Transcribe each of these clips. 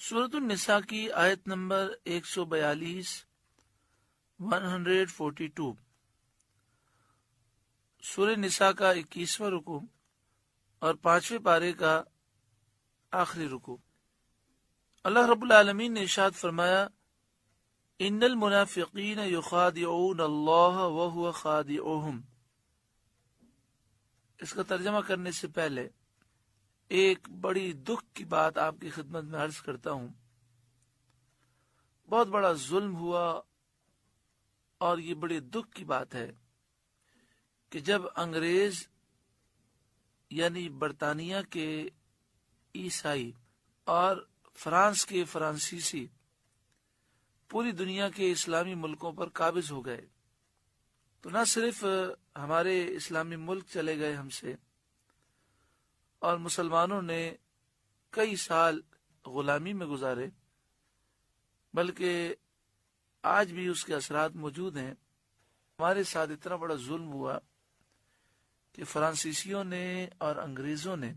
سورۃ النساء کی آیت نمبر 142 142 سورہ نساء کا 21واں رکوع اور 5ویں پارے کا آخری رکوع۔ اللہ رب العالمین نے ارشاد فرمایا، ان المنافقین یخادعون اللہ وہو خادعہم۔ اس کا ترجمہ کرنے سے پہلے ایک بڑی دکھ کی بات آپ کی خدمت میں عرض کرتا ہوں۔ بہت بڑا ظلم ہوا اور یہ بڑی دکھ کی بات ہے کہ جب انگریز یعنی برطانیہ کے عیسائی اور فرانس کے فرانسیسی پوری دنیا کے اسلامی ملکوں پر قابض ہو گئے، تو نہ صرف ہمارے اسلامی ملک چلے گئے ہم سے، اور مسلمانوں نے کئی سال غلامی میں گزارے، بلکہ آج بھی اس کے اثرات موجود ہیں۔ ہمارے ساتھ اتنا بڑا ظلم ہوا کہ فرانسیسیوں نے اور انگریزوں نے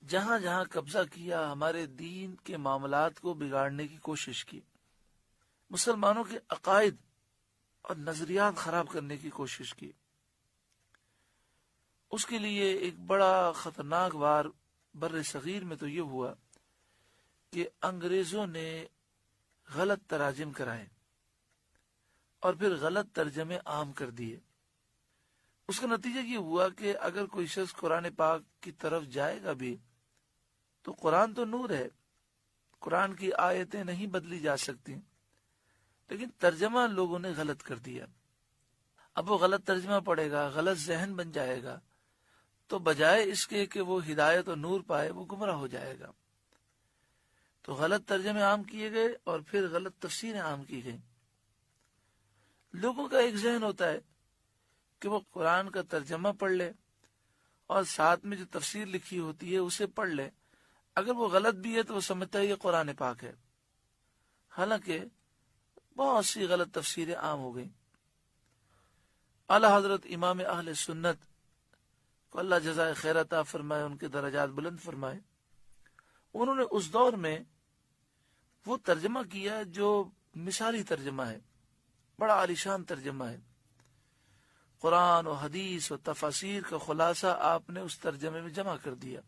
جہاں جہاں قبضہ کیا، ہمارے دین کے معاملات کو بگاڑنے کی کوشش کی، مسلمانوں کے عقائد اور نظریات خراب کرنے کی کوشش کی۔ اس کے لیے ایک بڑا خطرناک وار بر صغیر میں تو یہ ہوا کہ انگریزوں نے غلط تراجم کرائے اور پھر غلط ترجمے عام کر دیے۔ اس کا نتیجہ یہ ہوا کہ اگر کوئی شخص قرآن پاک کی طرف جائے گا بھی تو قرآن تو نور ہے، قرآن کی آیتیں نہیں بدلی جا سکتی، لیکن ترجمہ لوگوں نے غلط کر دیا۔ اب وہ غلط ترجمہ پڑے گا، غلط ذہن بن جائے گا، تو بجائے اس کے کہ وہ ہدایت اور نور پائے، وہ گمراہ ہو جائے گا۔ تو غلط ترجمے عام کیے گئے اور پھر غلط تفسیریں عام کی گئیں۔ لوگوں کا ایک ذہن ہوتا ہے کہ وہ قرآن کا ترجمہ پڑھ لے اور ساتھ میں جو تفسیر لکھی ہوتی ہے اسے پڑھ لے، اگر وہ غلط بھی ہے تو وہ سمجھتا ہے یہ قرآن پاک ہے، حالانکہ بہت سی غلط تفسیریں عام ہو گئیں۔ اعلی حضرت امام اہل سنت کو اللہ جزائے خیر عطا فرمائے، ان کے درجات بلند فرمائے، انہوں نے اس دور میں وہ ترجمہ کیا جو مثالی ترجمہ ہے، بڑا عالیشان ترجمہ ہے۔ قرآن و حدیث و تفاسیر کا خلاصہ آپ نے اس ترجمے میں جمع کر دیا،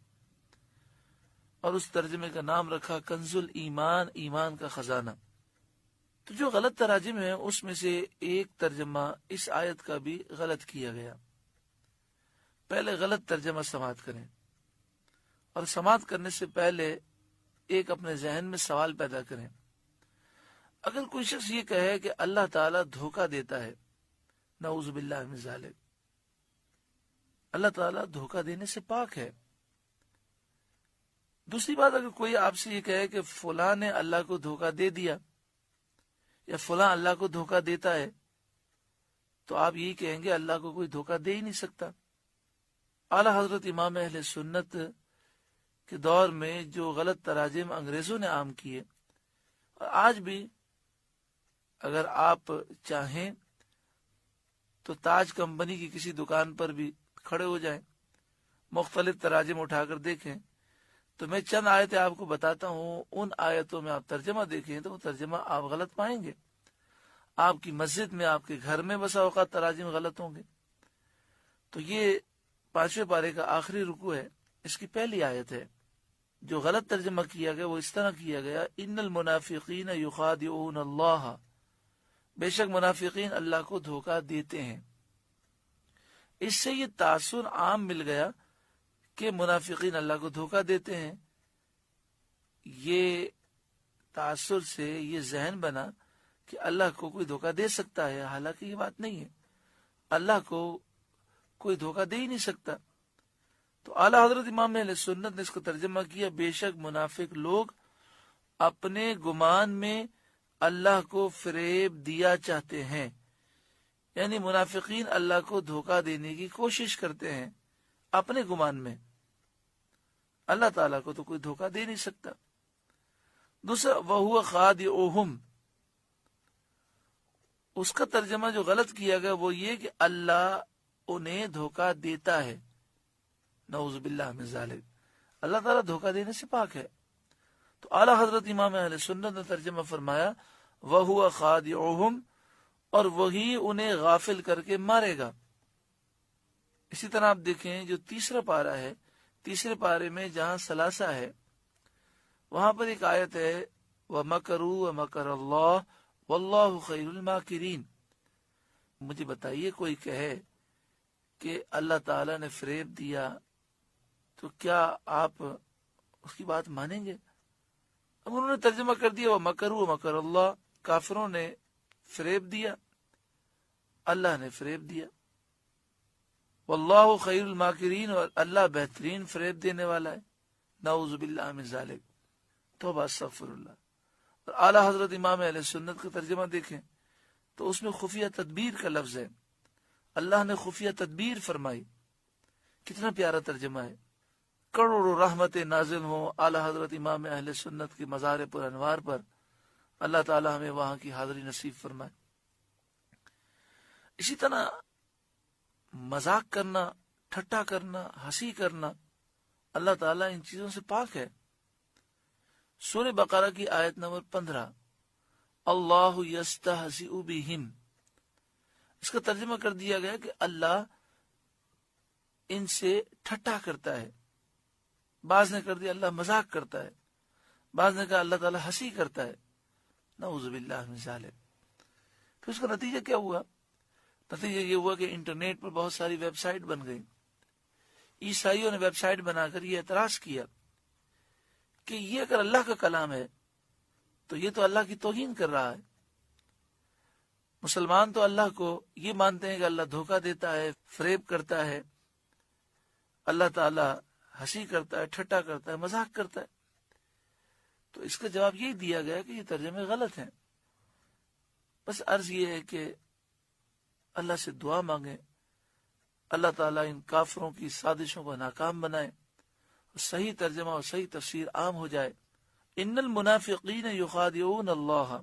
اور اس ترجمے کا نام رکھا کنز الایمان، ایمان کا خزانہ۔ تو جو غلط تراجم ہیں اس میں سے ایک ترجمہ اس آیت کا بھی غلط کیا گیا۔ پہلے غلط ترجمہ سماعت کریں، اور سماعت کرنے سے پہلے ایک اپنے ذہن میں سوال پیدا کریں۔ اگر کوئی شخص یہ کہے کہ اللہ تعالیٰ دھوکہ دیتا ہے، نعوذ باللہ من ذالک، اللہ تعالیٰ دھوکہ دینے سے پاک ہے۔ دوسری بات، اگر کوئی آپ سے یہ کہے کہ فلاں نے اللہ کو دھوکہ دے دیا یا فلاں اللہ کو دھوکہ دیتا ہے، تو آپ یہی کہیں گے اللہ کو کوئی دھوکہ دے ہی نہیں سکتا۔ اعلی حضرت امام اہل سنت کے دور میں جو غلط تراجم انگریزوں نے عام کیے، اور آج بھی اگر آپ چاہیں تو تاج کمپنی کی کسی دکان پر بھی کھڑے ہو جائیں، مختلف تراجم اٹھا کر دیکھیں، تو میں چند آیتیں آپ کو بتاتا ہوں، ان آیتوں میں آپ ترجمہ دیکھیں تو وہ ترجمہ آپ غلط پائیں گے۔ آپ کی مسجد میں، آپ کے گھر میں بسا اوقات تراجم غلط ہوں گے۔ تو یہ 5ویں پارے کا آخری رکوع ہے، اس کی پہلی آیت ہے۔ جو غلط ترجمہ کیا گیا وہ اس طرح کیا گیا، ان المنافقین یخادعون اللہ، بے شک منافقین اللہ کو دھوکہ دیتے ہیں۔ اس سے یہ تاثر عام مل گیا کہ منافقین اللہ کو دھوکہ دیتے ہیں۔ یہ تاثر سے یہ ذہن بنا کہ اللہ کو کوئی دھوکہ دے سکتا ہے، حالانکہ یہ بات نہیں ہے، اللہ کو کوئی دھوکہ دے ہی نہیں سکتا۔ تو اعلی حضرت امام اہل سنت نے اس کو ترجمہ کیا، بے شک منافق لوگ اپنے گمان میں اللہ کو فریب دیا چاہتے ہیں، یعنی منافقین اللہ کو دھوکہ دینے کی کوشش کرتے ہیں اپنے گمان میں، اللہ تعالیٰ کو تو کوئی دھوکہ دے نہیں سکتا۔ دوسرا، وَهُوَ خَادِعُهُمْ، اس کا ترجمہ جو غلط کیا گیا وہ یہ کہ اللہ انہیں دھوکہ دیتا ہے، نعوذ باللہ من ذالک، اللہ تعالیٰ دھوکہ دینے سے پاک ہے۔ تو اعلیٰ حضرت امام اہل سنت نے ترجمہ فرمایا وَهُوَ خَادِعُهُمْ، اور وہی انہیں غافل کر کے مارے گا۔ اسی طرح آپ دیکھیں جو تیسرا پارہ ہے، تیسرے پارے میں جہاں ثلاثہ ہے وہاں پر ایک آیت ہے وَمَكَرُوا وَمَكَرَ اللَّهُ وَاللَّهُ خَيْرُ الْمَاكِرِينَ۔ مجھے بتائیے کوئی کہے کہ اللہ تعالیٰ نے فریب دیا تو کیا آپ اس کی بات مانیں گے؟ اب انہوں نے ترجمہ کر دیا وَمَكَرُوا وَمَكَرَ اللَّهُ، کافروں نے فریب دیا، اللہ نے فریب دیا، واللہ خیر الماکرین، اور اللہ بہترین فریب دینے والا ہے، نعوذ باللہ من ذالک، توبہ استغفر اللہ۔ اور اعلیٰ حضرت امام اہل سنت کا ترجمہ دیکھیں تو اس میں خفیہ تدبیر کا لفظ ہے، اللہ نے خفیہ تدبیر فرمائی، کتنا پیارا ترجمہ ہے۔ کروڑوں رحمت نازل ہوں اعلیٰ حضرت امام اہل سنت کے مزار پر انوار پر، اللہ تعالی ہمیں وہاں کی حاضری نصیب فرمائے۔ اسی طرح مذاق کرنا، ٹھٹا کرنا، ہنسی کرنا، اللہ تعالیٰ ان چیزوں سے پاک ہے۔ سورہ بقرہ کی آیت نمبر 15، اللہ یستہزئ بہم، اس کا ترجمہ کر دیا گیا کہ اللہ ان سے ٹھٹا کرتا ہے، بعض نے کر دیا اللہ مذاق کرتا ہے، بعض نے کہا اللہ تعالیٰ ہنسی کرتا ہے، نعوذ باللہ من ذالک۔ پھر اس کا نتیجہ کیا ہوا؟ نتیجہ یہ ہوا کہ انٹرنیٹ پر بہت ساری ویب سائٹ بن گئی۔ عیسائیوں نے ویب سائٹ بنا کر یہ اعتراض کیا کہ یہ اگر اللہ کا کلام ہے تو یہ تو اللہ کی توہین کر رہا ہے۔ مسلمان تو اللہ کو یہ مانتے ہیں کہ اللہ دھوکہ دیتا ہے، فریب کرتا ہے، اللہ تعالیٰ ہنسی کرتا ہے، ٹھٹا کرتا ہے، مذاق کرتا ہے۔ تو اس کا جواب یہی دیا گیا کہ یہ ترجمے غلط ہیں۔ بس عرض یہ ہے کہ اللہ سے دعا مانگیں، اللہ تعالیٰ ان کافروں کی سازشوں کو ناکام بنائے، صحیح ترجمہ اور صحیح تفسیر عام ہو جائے۔ ان المنافقین یخادعون اللہ،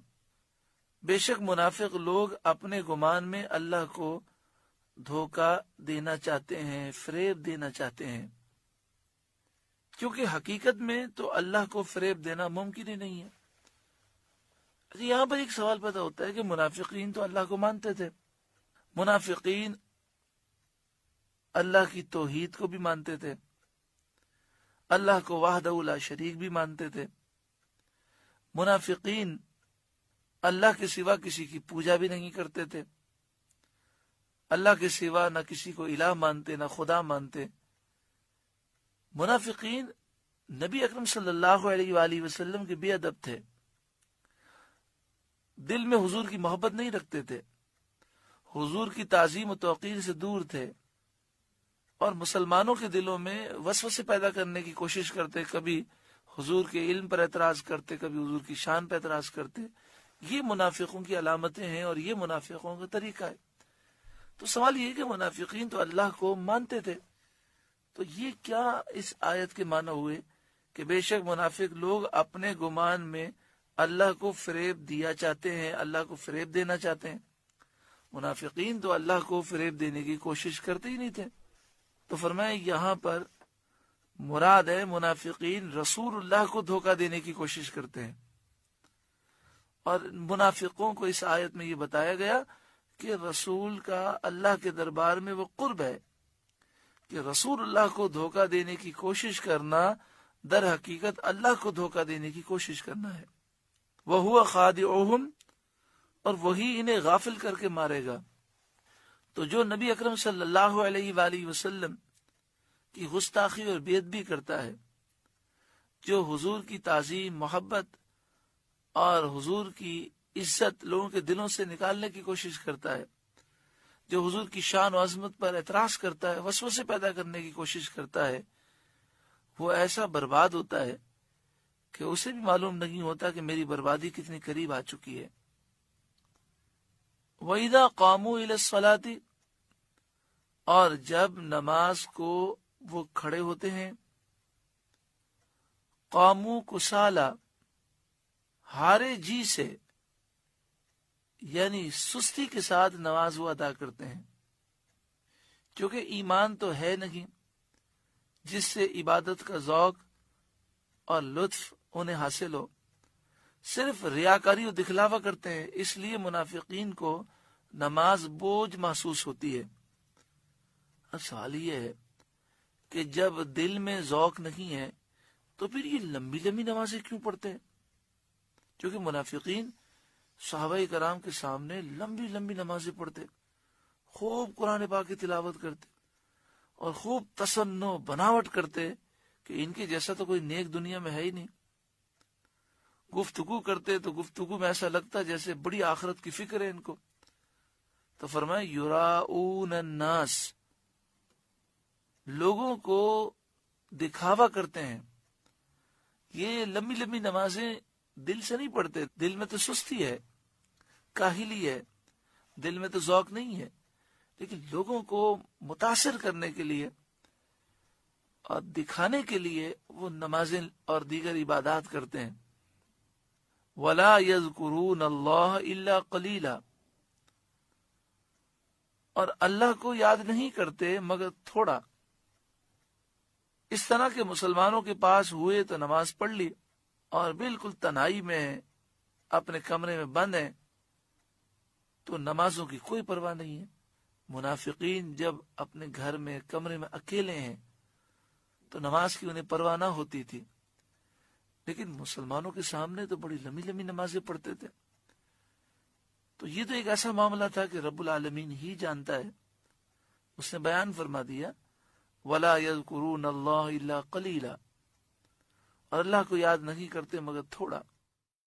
بے شک منافق لوگ اپنے گمان میں اللہ کو دھوکہ دینا چاہتے ہیں، فریب دینا چاہتے ہیں، کیونکہ حقیقت میں تو اللہ کو فریب دینا ممکن ہی نہیں ہے۔ یہاں پر ایک سوال پیدا ہوتا ہے کہ منافقین تو اللہ کو مانتے تھے، منافقین اللہ کی توحید کو بھی مانتے تھے، اللہ کو وحدہ لا شریک بھی مانتے تھے، منافقین اللہ کے سوا کسی کی پوجا بھی نہیں کرتے تھے، اللہ کے سوا نہ کسی کو الہ مانتے نہ خدا مانتے۔ منافقین نبی اکرم صلی اللہ علیہ وآلہ وسلم کے بے ادب تھے، دل میں حضور کی محبت نہیں رکھتے تھے، حضور کی تعظیم و توقیر سے دور تھے، اور مسلمانوں کے دلوں میں وسوسے پیدا کرنے کی کوشش کرتے، کبھی حضور کے علم پر اعتراض کرتے، کبھی حضور کی شان پر اعتراض کرتے۔ یہ منافقوں کی علامتیں ہیں اور یہ منافقوں کا طریقہ ہے۔ تو سوال یہ ہے کہ منافقین تو اللہ کو مانتے تھے، تو یہ کیا اس آیت کے معنی ہوئے کہ بے شک منافق لوگ اپنے گمان میں اللہ کو فریب دیا چاہتے ہیں، اللہ کو فریب دینا چاہتے ہیں؟ منافقین تو اللہ کو فریب دینے کی کوشش کرتے ہی نہیں تھے۔ تو فرمائے یہاں پر مراد ہے منافقین رسول اللہ کو دھوکہ دینے کی کوشش کرتے ہیں، اور منافقوں کو اس آیت میں یہ بتایا گیا کہ رسول کا اللہ کے دربار میں وہ قرب ہے کہ رسول اللہ کو دھوکہ دینے کی کوشش کرنا در حقیقت اللہ کو دھوکہ دینے کی کوشش کرنا ہے۔ وَهُوَ خَادِعُهُمْ، اور وہی انہیں غافل کر کے مارے گا۔ تو جو نبی اکرم صلی اللہ علیہ وآلہ وسلم کی گستاخی اور بے ادبی کرتا ہے، جو حضور کی تعظیم، محبت اور حضور کی عزت لوگوں کے دلوں سے نکالنے کی کوشش کرتا ہے، جو حضور کی شان و عظمت پر اعتراض کرتا ہے، وسوسے پیدا کرنے کی کوشش کرتا ہے، وہ ایسا برباد ہوتا ہے کہ اسے بھی معلوم نہیں ہوتا کہ میری بربادی کتنی قریب آ چکی ہے۔ وَإِذَا قَامُوا إِلَى الصَّلَاةِ، اور جب نماز کو وہ کھڑے ہوتے ہیں، قاموا کسالى، ہارے جی سے، یعنی سستی کے ساتھ نماز وہ ادا کرتے ہیں، کیونکہ ایمان تو ہے نہیں جس سے عبادت کا ذوق اور لطف انہیں حاصل ہو، صرف ریاکاری و دکھلاوا کرتے ہیں، اس لیے منافقین کو نماز بوجھ محسوس ہوتی ہے۔ اب سوال یہ ہے کہ جب دل میں ذوق نہیں ہے تو پھر یہ لمبی لمبی نمازیں کیوں پڑھتے ہیں؟ کیونکہ منافقین صحابہ کرام کے سامنے لمبی لمبی نمازیں پڑھتے، خوب قرآن پاک کی تلاوت کرتے اور خوب تصنع بناوٹ کرتے کہ ان کے جیسا تو کوئی نیک دنیا میں ہے ہی نہیں۔ گفتگو کرتے تو گفتگو میں ایسا لگتا جیسے بڑی آخرت کی فکر ہے ان کو۔ تو فرمائے یراؤون الناس، لوگوں کو دکھاوا کرتے ہیں۔ یہ لمبی لمبی نمازیں دل سے نہیں پڑھتے، دل میں تو سستی ہے، کاہلی ہے، دل میں تو ذوق نہیں ہے، لیکن لوگوں کو متاثر کرنے کے لیے اور دکھانے کے لیے وہ نمازیں اور دیگر عبادات کرتے ہیں۔ وَلَا يَذْكُرُونَ اللَّهَ إِلَّا قَلِيلًا، اور اللہ کو یاد نہیں کرتے مگر تھوڑا۔ اس طرح کے مسلمانوں کے پاس ہوئے تو نماز پڑھ لی، اور بالکل تنہائی میں اپنے کمرے میں بند ہیں تو نمازوں کی کوئی پرواہ نہیں ہے۔ منافقین جب اپنے گھر میں کمرے میں اکیلے ہیں تو نماز کی انہیں پرواہ نہ ہوتی تھی، لیکن مسلمانوں کے سامنے تو بڑی لمبی لمبی نمازیں پڑھتے تھے۔ تو یہ تو ایک ایسا معاملہ تھا کہ رب العالمین ہی جانتا ہے۔ اس نے بیان فرما دیا وَلَا يَذْكُرُونَ اللَّهَ إِلَّا قَلِيلًا، اور اللہ کو یاد نہیں کرتے مگر تھوڑا۔